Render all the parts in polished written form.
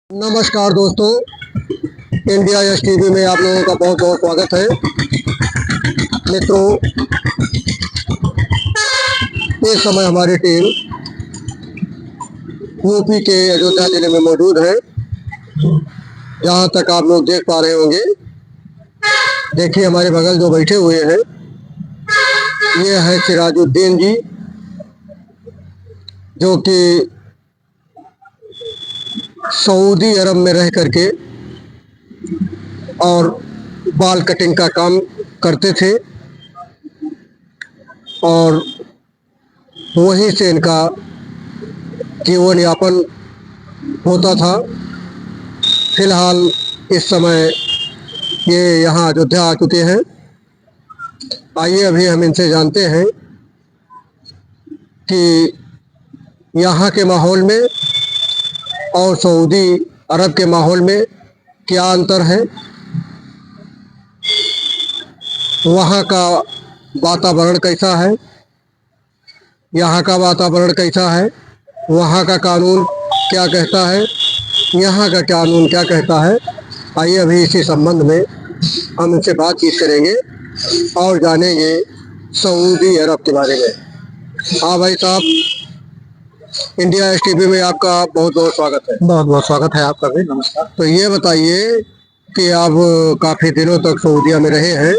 नमस्कार दोस्तों, India S TV में आप लोगों का बहुत बहुत स्वागत है। मित्रों, इस समय हमारी टीम यूपी के अयोध्या जिले में मौजूद है। जहां तक आप लोग देख पा रहे होंगे, देखिए हमारे बगल जो बैठे हुए हैं ये है सिराजुद्दीन जी, जो कि सऊदी अरब में रह करके और बाल कटिंग का काम करते थे और वहीं से इनका जीवन यापन होता था। फिलहाल इस समय ये यहाँ अयोध्या आ चुके हैं। आइए अभी हम इनसे जानते हैं कि यहाँ के माहौल में और सऊदी अरब के माहौल में क्या अंतर है, वहाँ का वातावरण कैसा है, यहाँ का वातावरण कैसा है, वहाँ का कानून क्या कहता है, यहाँ का कानून क्या कहता है। आइए अभी इसी संबंध में हम इनसे बातचीत करेंगे और जानेंगे सऊदी अरब के बारे में। हाँ भाई साहब, इंडिया एस टीवी में आपका बहुत बहुत स्वागत है। बहुत बहुत स्वागत है आपका भी। नमस्कार। तो ये बताइए कि आप काफ़ी दिनों तक सऊदीया में रहे हैं,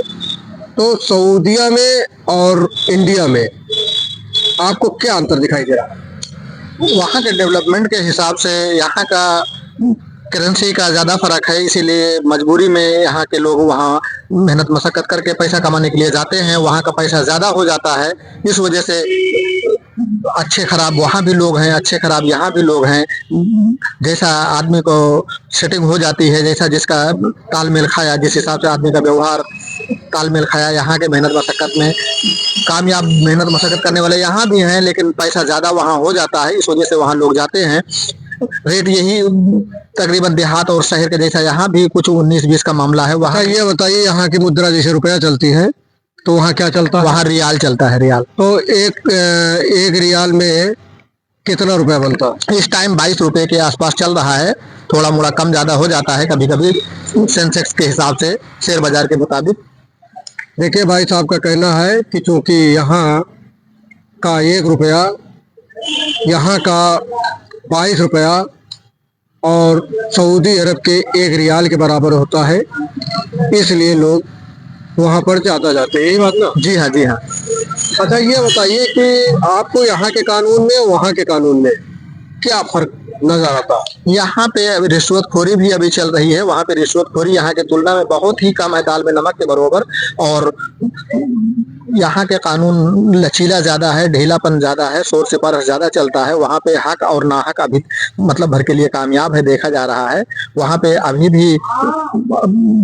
तो सऊदीया में और इंडिया में आपको क्या अंतर दिखाई दे रहा है? वहाँ के डेवलपमेंट के हिसाब से यहाँ का करेंसी का ज़्यादा फर्क है, इसीलिए मजबूरी में यहाँ के लोग वहाँ मेहनत मशक्कत करके पैसा कमाने के लिए जाते हैं। वहाँ का पैसा ज़्यादा हो जाता है, इस वजह से अच्छे खराब वहाँ भी लोग हैं, अच्छे खराब यहाँ भी लोग हैं। जैसा आदमी को सेटिंग हो जाती है, जैसा जिसका तालमेल खाया, जिस हिसाब से आदमी का व्यवहार तालमेल खाया। यहाँ के मेहनत मशक्कत में कामयाब मेहनत मशक्कत करने वाले यहाँ भी हैं, लेकिन पैसा ज़्यादा वहाँ हो जाता है, इस वजह से वहाँ लोग जाते हैं। रेट यही तकरीबन देहात और शहर के जैसा यहाँ भी कुछ 19-20 का मामला है। वहाँ ये बताइए, यहाँ की मुद्रा जैसे रुपया चलती है तो वहाँ क्या चलता है? वहाँ रियाल चलता है। रियाल तो एक रियाल में कितना रुपया बनता है? इस टाइम 22 रुपए के आसपास चल रहा है। थोड़ा मोड़ा कम ज्यादा हो जाता है कभी कभी सेंसेक्स के हिसाब से, शेयर बाजार के मुताबिक। देखिए भाई साहब का कहना है कि चूंकि यहाँ का 1 रुपया यहाँ का 22 रुपया और सऊदी अरब के 1 रियाल के बराबर होता है, इसलिए लोग वहाँ पर ज़्यादा जाते हैं। यही बात ना? जी हाँ, जी हाँ। अच्छा, ये बताइए कि आपको यहाँ के कानून में वहाँ के कानून में क्या फर्क नजर आता है? यहाँ पे रिश्वतखोरी भी अभी चल रही है। वहाँ पे रिश्वतखोरी यहाँ के तुलना में बहुत ही कम है, दाल में नमक के बराबर। और यहाँ के कानून लचीला ज्यादा है, ढीलापन ज्यादा है, शोर सिपारश ज्यादा चलता है। वहाँ पे हक और नाहक अभी मतलब भर के लिए कामयाब है, देखा जा रहा है। वहाँ पे अभी भी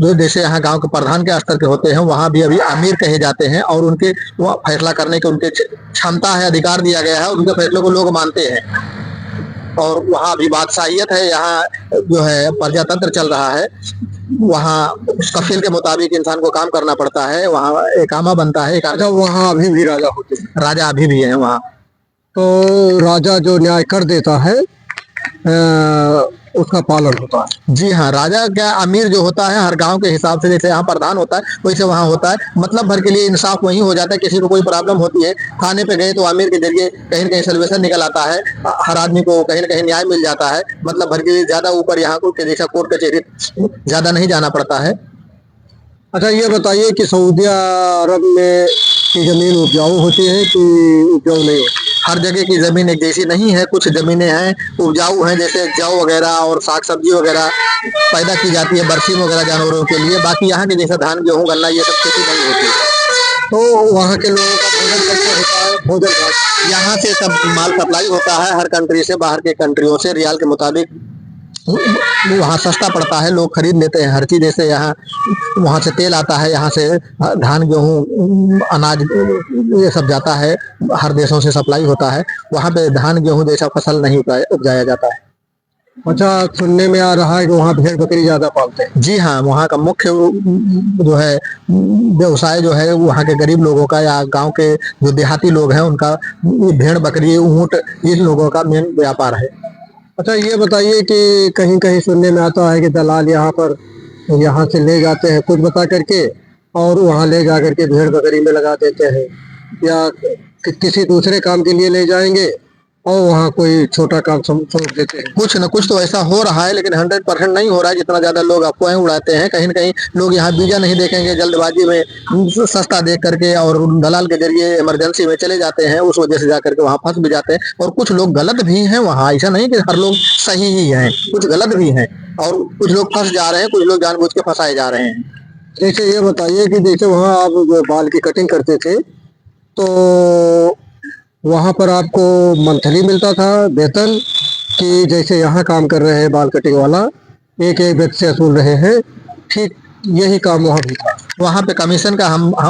जो जैसे यहाँ गांव के प्रधान के स्तर के होते हैं, वहाँ भी अभी अमीर कहे जाते हैं और उनके वह फैसला करने के उनके क्षमता है, अधिकार दिया गया है, उनके फैसले को लोग मानते हैं। और वहाँ भी बादशाहियत है, यहाँ जो है प्रजातंत्र चल रहा है। वहाँ कफील के मुताबिक इंसान को काम करना पड़ता है, वहाँ एकामा बनता है। अच्छा, वहाँ अभी भी राजा होते हैं? राजा अभी भी है वहाँ। तो राजा जो न्याय कर देता है उसका पालन होता है? जी हाँ, राजा क्या अमीर जो होता है हर गांव के हिसाब से, जैसे यहाँ प्रधान होता है वैसे वहाँ होता है। मतलब भर के लिए इंसाफ वहीं हो जाता है। किसी को कोई प्रॉब्लम होती है, थाने पे गए तो अमीर के जरिए कहीं न कहीं सल्वेशन निकल आता है, हर आदमी को कहीं न कहीं न्याय मिल जाता है। मतलब भर के लिए ज्यादा ऊपर यहाँ को जैसा कोर्ट कचहरी ज्यादा नहीं जाना पड़ता है। अच्छा, ये बताइए कि सऊदी अरब में की जमीन उपजाऊ होती है कि उपजाऊ नहीं होती? हर जगह की जमीन एक जैसी नहीं है, कुछ जमीनें हैं उपजाऊ हैं, जैसे जौ वगैरह और साग सब्जी वगैरह पैदा की जाती है बरसीम वगैरह जानवरों के लिए। बाकी यहाँ के जैसा धान गेहूँ गन्ना ये सब खेती नहीं होती। तो वहाँ के लोगों का भोजन कैसे होता है? भोजन यहाँ से सब माल सप्लाई होता है हर कंट्री से, बाहर के कंट्रियों से। रियाल के मुताबिक वहाँ सस्ता पड़ता है, लोग खरीद लेते हैं हर चीज। जैसे यहाँ वहाँ से तेल आता है, यहाँ से धान गेहूँ अनाज ये सब जाता है, हर देशों से सप्लाई होता है। वहाँ पे धान गेहूँ जैसा फसल नहीं उपजाया जाता है। अच्छा, सुनने में आ रहा है कि वहाँ भेड़ बकरी ज्यादा पालते हैं? जी हाँ, वहाँ का मुख्य जो है व्यवसाय जो है वहाँ के गरीब लोगों का या गांव के जो देहाती लोग हैं उनका भेड़ बकरी ऊँट इन लोगों का मेन व्यापार है। अच्छा ये बताइए कि कहीं कहीं सुनने में आता है कि दलाल यहाँ से ले जाते हैं कुछ बता करके और वहाँ ले जा करके भेड़ बकरी में लगा देते हैं या किसी दूसरे काम के लिए ले जाएंगे और वहाँ कोई छोटा काम सौंप देते हैं। कुछ न कुछ तो ऐसा हो रहा है, लेकिन 100% नहीं हो रहा है। जितना ज्यादा लोग अफवाहें उड़ाते हैं, कहीं न कहीं लोग यहाँ बीजा नहीं देखेंगे, जल्दबाजी में सस्ता देख करके और दलाल के जरिए इमरजेंसी में चले जाते हैं, उस वजह से जा करके वहाँ फंस भी जाते हैं। और कुछ लोग गलत भी हैं वहाँ, ऐसा नहीं कि हर लोग सही ही हैं, कुछ गलत भी हैं और कुछ लोग फंस जा रहे हैं, कुछ लोग जानबूझ के फंसाए जा रहे हैं। जैसे ये बताइए कि जैसे वहाँ आप बाल की कटिंग करते थे तो वहाँ पर आपको मंथली मिलता था वेतन कि जैसे यहाँ काम कर रहे हैं बाल कटिंग वाला एक एक व्यक्ति से वसूल रहे हैं, ठीक यही काम वहाँ भी था? वहाँ पे कमीशन का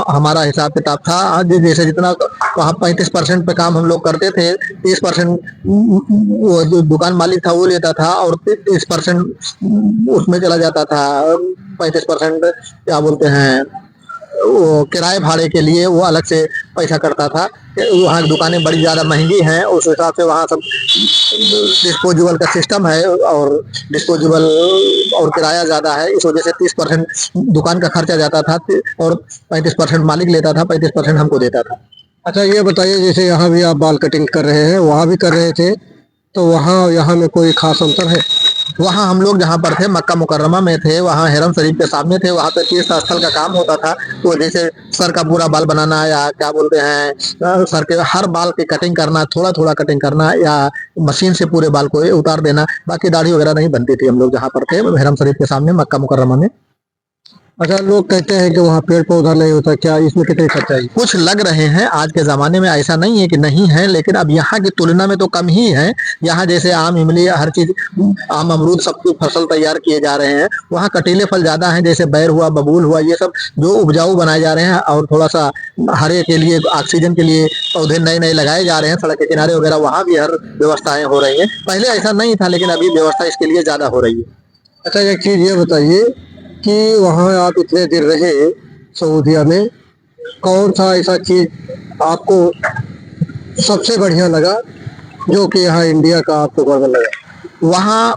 हमारा हिसाब किताब था। आज जैसे जितना वहाँ 35% पे काम हम लोग करते थे, 30% वो जो दुकान मालिक था वो लेता था और 30% उसमें चला जाता था। 35% क्या बोलते हैं वो किराए भाड़े के लिए वो अलग से पैसा करता था। वहाँ की दुकानें बड़ी ज़्यादा महंगी हैं, उस हिसाब से वहाँ सब डिस्पोजेबल का सिस्टम है और डिस्पोजेबल और किराया ज़्यादा है, इस वजह से 30% दुकान का खर्चा जाता था और 35% मालिक लेता था, 35% हमको देता था। अच्छा ये बताइए जैसे यहाँ भी आप बाल कटिंग कर रहे हैं वहाँ भी कर रहे थे तो वहाँ यहाँ में कोई खास अंतर है? वहाँ हम लोग जहाँ पर थे मक्का मुकर्रमा में थे, वहाँ हरम शरीफ के सामने थे, वहाँ पे तीर्थ स्थल का काम होता था। तो जैसे सर का पूरा बाल बनाना या क्या बोलते हैं सर के हर बाल की कटिंग करना, थोड़ा थोड़ा कटिंग करना या मशीन से पूरे बाल को उतार देना, बाकी दाढ़ी वगैरह नहीं बनती थी। हम लोग जहाँ पर थे हरम शरीफ के सामने मक्का मुकर्रमा में। अच्छा लोग कहते हैं कि वहाँ पेड़ पौधा नहीं होता, क्या इसमें कितनी सच्चाई? कुछ लग रहे हैं, आज के ज़माने में ऐसा नहीं है कि नहीं है, लेकिन अब यहाँ की तुलना में तो कम ही है। यहाँ जैसे आम इमली हर चीज़, आम अमरूद सब कुछ फसल तैयार किए जा रहे हैं, वहाँ कटीले फल ज़्यादा हैं, जैसे बैर हुआ, बबूल हुआ, ये सब जो उपजाऊ बनाए जा रहे हैं और थोड़ा सा हरे के लिए, ऑक्सीजन के लिए पौधे नए नए लगाए जा रहे हैं सड़क के किनारे वगैरह, वहाँ भी हर व्यवस्थाएं हो रही हैं। पहले ऐसा नहीं था, लेकिन अभी व्यवस्था इसके लिए ज़्यादा हो रही है। अच्छा एक चीज़ ये बताइए कि वहाँ आप इतने दिन रहे सऊदीया में, कौन सा ऐसा चीज़ आपको सबसे बढ़िया लगा जो कि यहाँ इंडिया का आपको गड़बड़ लगा? वहाँ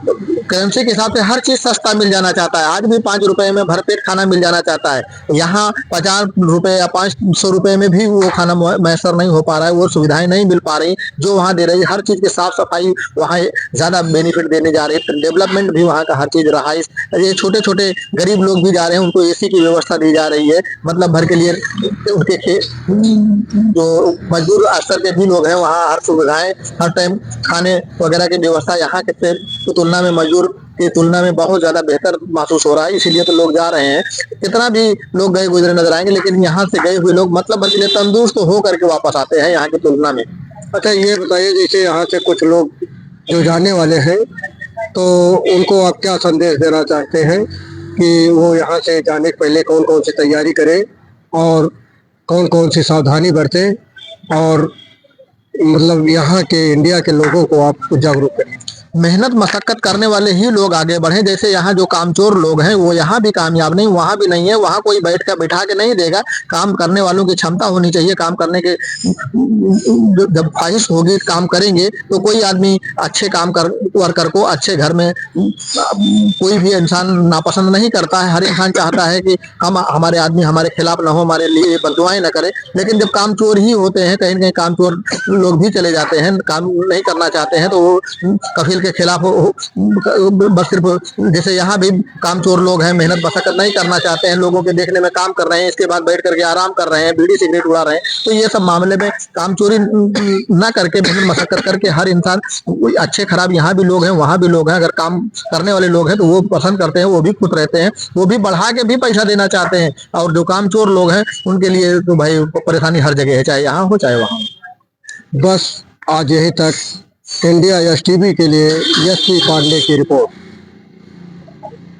करेंसी के हिसाब से हर चीज सस्ता मिल जाना चाहता है। आज भी 5 रुपए में भरपेट खाना मिल जाना चाहता है। यहाँ 50 रुपए या 500 रुपए में भी वो खाना मैसर नहीं हो पा रहा है, वो सुविधाएं नहीं मिल पा रही जो वहाँ दे रही है। हर चीज की साफ सफाई वहाँ ज्यादा बेनिफिट देने जा रही है। डेवलपमेंट भी वहाँ का हर चीज, रहाइश, ये छोटे छोटे गरीब लोग भी जा रहे हैं, उनको एसी की व्यवस्था दी जा रही है। मतलब भर के लिए उनके जो मजदूर स्तर के भी लोग हैं वहाँ हर सुविधाएं, हर टाइम खाने वगैरह की व्यवस्था यहाँ के की तुलना में, मजदूर की तुलना में बहुत ज्यादा बेहतर महसूस हो रहा है। इसीलिए तो लोग जा रहे हैं। कितना भी लोग गए गुजरे नजर आएंगे, लेकिन यहाँ से गए हुए लोग मतलब भर के लिए तंदुरुस्त हो करके वापस आते हैं यहाँ की तुलना में। अच्छा ये बताइए जैसे यहाँ से कुछ लोग जो जाने वाले हैं तो उनको आप क्या संदेश देना चाहते हैं कि वो यहाँ से जाने के पहले कौन कौन सी तैयारी करें और कौन कौन सी सावधानी बरतें और मतलब यहाँ के इंडिया के लोगों को आप जागरूक करें? मेहनत मशक्कत करने वाले ही लोग आगे बढ़े। जैसे यहाँ जो कामचोर लोग हैं वो यहाँ भी कामयाब नहीं, वहाँ भी नहीं है। वहाँ कोई बैठा के नहीं देगा। काम करने वालों की क्षमता होनी चाहिए, काम करने के जब ख्वाहिश होगी काम करेंगे तो कोई आदमी अच्छे वर्कर को अच्छे घर में कोई भी इंसान नापसंद नहीं करता है। हर इंसान चाहता है कि हमारे आदमी हमारे खिलाफ ना हो, हमारे लिए बददुआएं ना करे। लेकिन जब कामचोर ही होते हैं, कहीं ना कहीं कामचोर लोग भी चले जाते हैं, काम नहीं करना चाहते हैं तो वो कफिल के खिलाफ बस सिर्फ, जैसे यहाँ भी कामचोर लोग हैं, मेहनत मशक्कत नहीं करना चाहते हैं, लोगों के देखने में काम कर रहे हैं, इसके बाद बैठ करके आराम कर रहे हैं, बीड़ी सिगरेट उड़ा रहे हैं। तो ये सब मामले में कामचोरी ना करके मेहनत मशक्कत करके हर इंसान, अच्छे खराब यहाँ भी लोग हैं वहाँ भी लोग हैं, अगर काम करने वाले लोग हैं तो वो पसंद करते हैं, वो भी खुश रहते हैं, वो भी बढ़ा के भी पैसा देना चाहते हैं। और जो कामचोर लोग हैं उनके लिए तो भाई परेशानी हर जगह है, चाहे यहाँ हो चाहे वहाँ हो। बस आज यही तक। इंडिया एसटीवी के लिए एसपी पांडे की रिपोर्ट।